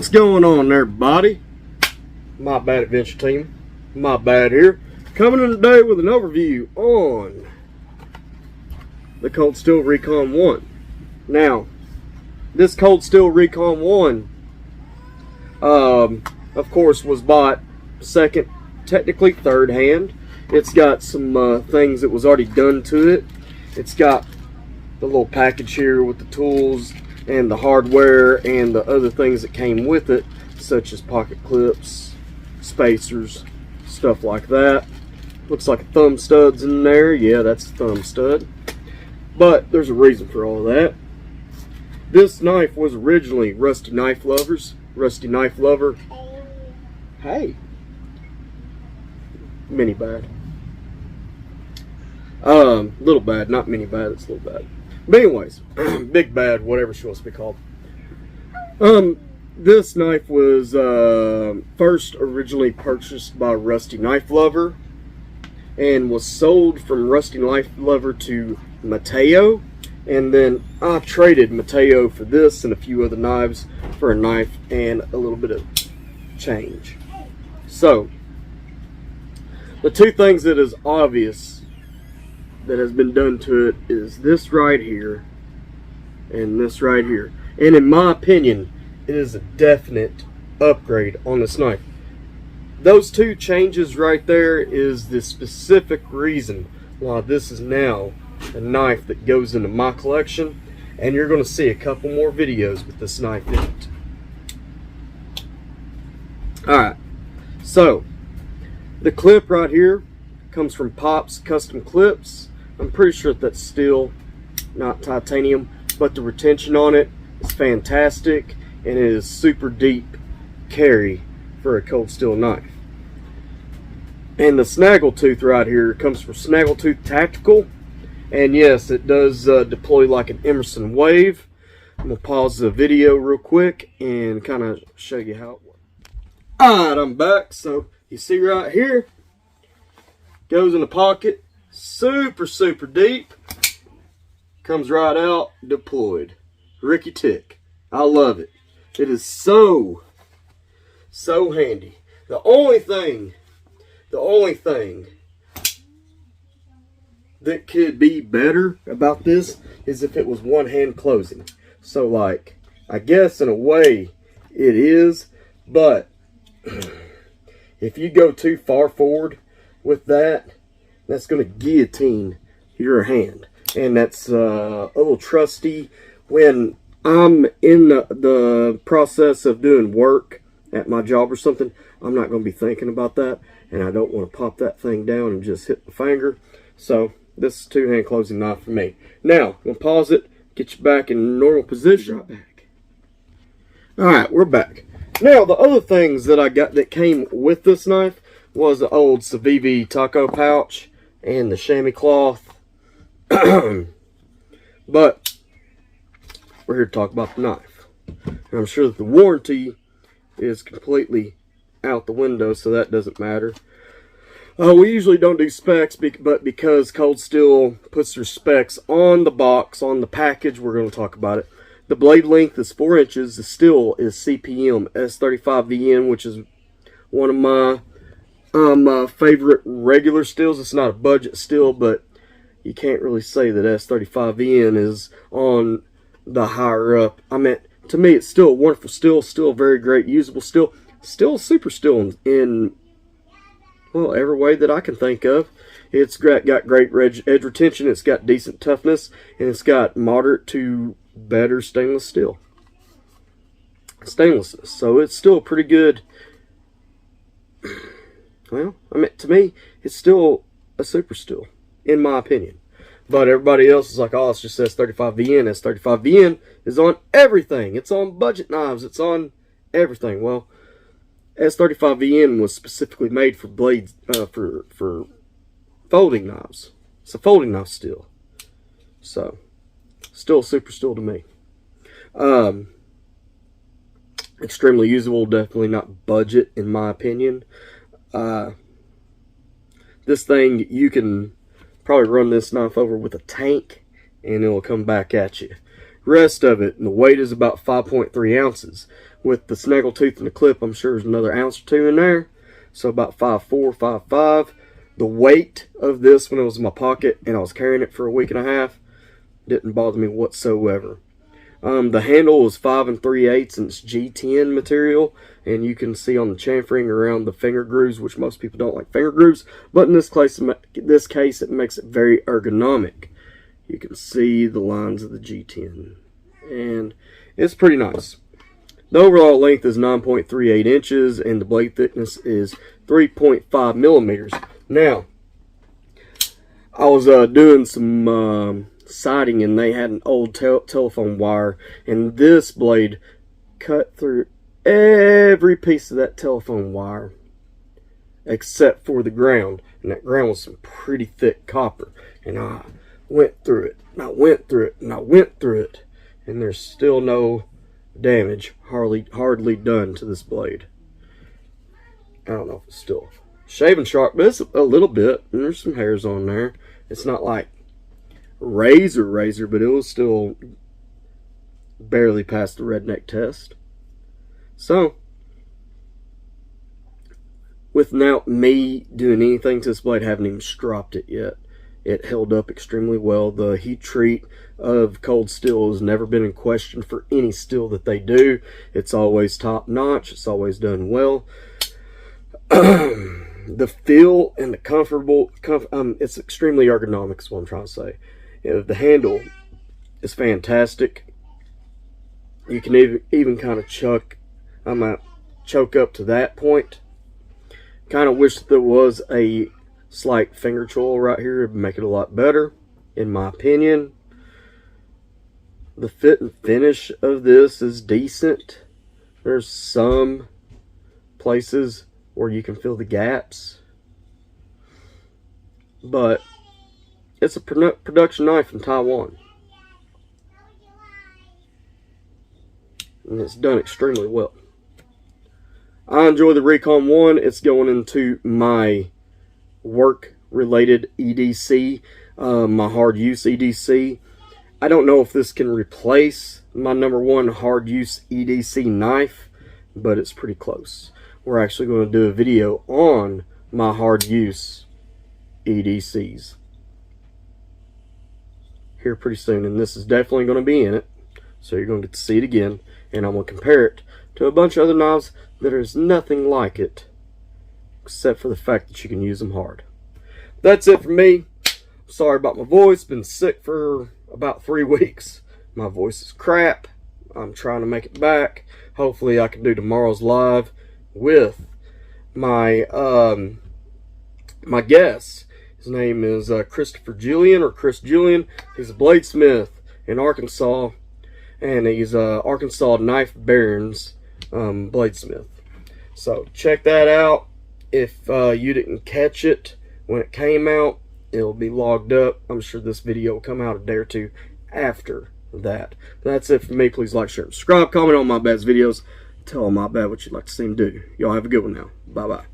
What's going on there, everybody? My Bad Adventure team, My Bad here, coming in today with an overview on the Cold Steel Recon 1. Now, this Cold Steel Recon 1, of course, was bought second, technically third hand. It's got some things that was already done to it. It's got the little package here with the tools and the hardware and the other things that came with it, such as pocket clips, spacers, stuff like that. Looks like a thumb stud's in there. Yeah, that's a thumb stud. But there's a reason for all that. This knife was originally Rusty Knife Lover's. Rusty Knife Lover. Hey. Mini bad. Little bad, not mini bad, it's little bad. But anyways, big bad, whatever she wants to be called. This knife was first originally purchased by Rusty Knife Lover and was sold from Rusty Knife Lover to Mateo, and then I traded Mateo for this and a few other knives for a knife and a little bit of change. So the two things that is obvious that has been done to it is this right here and this right here, and in my opinion it is a definite upgrade on this knife. Those two changes right there is the specific reason why this is now a knife that goes into my collection, and you're going to see a couple more videos with this knife in it. Alright, so the clip right here comes from Pop's Custom Clips. I'm pretty sure that's steel, not titanium, but the retention on it is fantastic, and it is super deep carry for a cold steel knife. And the snaggle tooth right here comes from Snaggletooth Tactical, and yes, it does deploy like an Emerson Wave. I'm gonna pause the video real quick and kind of show you how it works. Alright, I'm back. So you see right here, goes in the pocket, super deep, comes right out, deployed. Ricky Tick. I love it. It is so handy. The only thing that could be better about this is if it was one hand closing. So like, I guess in a way it is, but if you go too far forward with that, that's going to guillotine your hand, and that's a little trusty. When I'm in the process of doing work at my job or something, I'm not going to be thinking about that, and I don't want to pop that thing down and just hit the finger. So this is two-hand closing knife for me. Now, I'm going to pause it, get you back in normal position. Right back. Alright, we're back. Now, the other things that I got that came with this knife was the old Civivi taco pouch and the chamois cloth. But we're here to talk about the knife. And I'm sure that the warranty is completely out the window, so that doesn't matter. We usually don't do specs, but because Cold Steel puts their specs on the box, on the package, we're going to talk about it. The blade length is 4 inches. The steel is CPM S35VN, which is one of my favorite regular steels. It's not a budget steel, but you can't really say that S35VN is on the higher up. I mean, to me, it's still a wonderful steel, still a very great usable steel, still super steel in well, every way that I can think of. It's got great edge retention, it's got decent toughness, and it's got moderate to better stainlessness. So it's still pretty good. Well, I mean, to me, it's still a super steel, in my opinion. But everybody else is like, oh, it's just S35VN. S35VN is on everything. It's on budget knives. It's on everything. Well, S35VN was specifically made for blades, for folding knives. It's a folding knife steel. So, still super steel to me. Extremely usable. Definitely not budget, in my opinion. This thing, you can probably run this knife over with a tank and it'll come back at you. Rest of it, and the weight is about 5.3 ounces. with the snaggle tooth and the clip, I'm sure there's another ounce or two in there. So about 5'4", 5'5". The weight of this when it was in my pocket and I was carrying it for a week and a half didn't bother me whatsoever. The handle was 5 3/8 and it's G10 material, and you can see on the chamfering around the finger grooves, which most people don't like finger grooves, but in this case it makes it very ergonomic. You can see the lines of the G10, and it's pretty nice. The overall length is 9.38 inches, and the blade thickness is 3.5 millimeters. Now, I was doing some siding, and they had an old telephone wire, and this blade cut through every piece of that telephone wire except for the ground, and that ground was some pretty thick copper, and I went through it, and I went through it, and I went through it, and there's still no damage hardly done to this blade. I don't know if it's still shaving sharp, but it's a little bit, and there's some hairs on there. It's not like razor, but it was still barely past the redneck test. So, without me doing anything to this blade, I haven't even stropped it yet. It held up extremely well. The heat treat of cold steel has never been in question for any steel that they do. It's always top notch. It's always done well. The feel and the comfortable, it's extremely ergonomic is what I'm trying to say. The handle is fantastic. You can even kind of choke up to that point. Kind of wish there was a slight finger choil right here. It would make it a lot better, in my opinion. The fit and finish of this is decent. There's some places where you can feel the gaps, but it's a production knife in Taiwan, and it's done extremely well. I enjoy the Recon 1. It's going into my work-related EDC, my hard-use EDC. I don't know if this can replace my #1 hard-use EDC knife, but it's pretty close. We're actually going to do a video on my hard-use EDCs here pretty soon, and this is definitely going to be in it, so you're going to get to see it again, and I'm going to compare it to a bunch of other knives that is nothing like it, except for the fact that you can use them hard. That's it for me. Sorry about my voice. Been sick for about 3 weeks. My voice is crap. I'm trying to make it back. Hopefully I can do tomorrow's live with my my guest. His name is Christopher Julian, or Chris Julian. He's a bladesmith in Arkansas, and he's Arkansas Knife Barons bladesmith. So check that out. If you didn't catch it when it came out, it'll be logged up. I'm sure this video will come out a day or two after that. That's it for me. Please like, share, and subscribe. Comment on my bad's videos. Tell my bad what you'd like to see him do. Y'all have a good one now. Bye bye.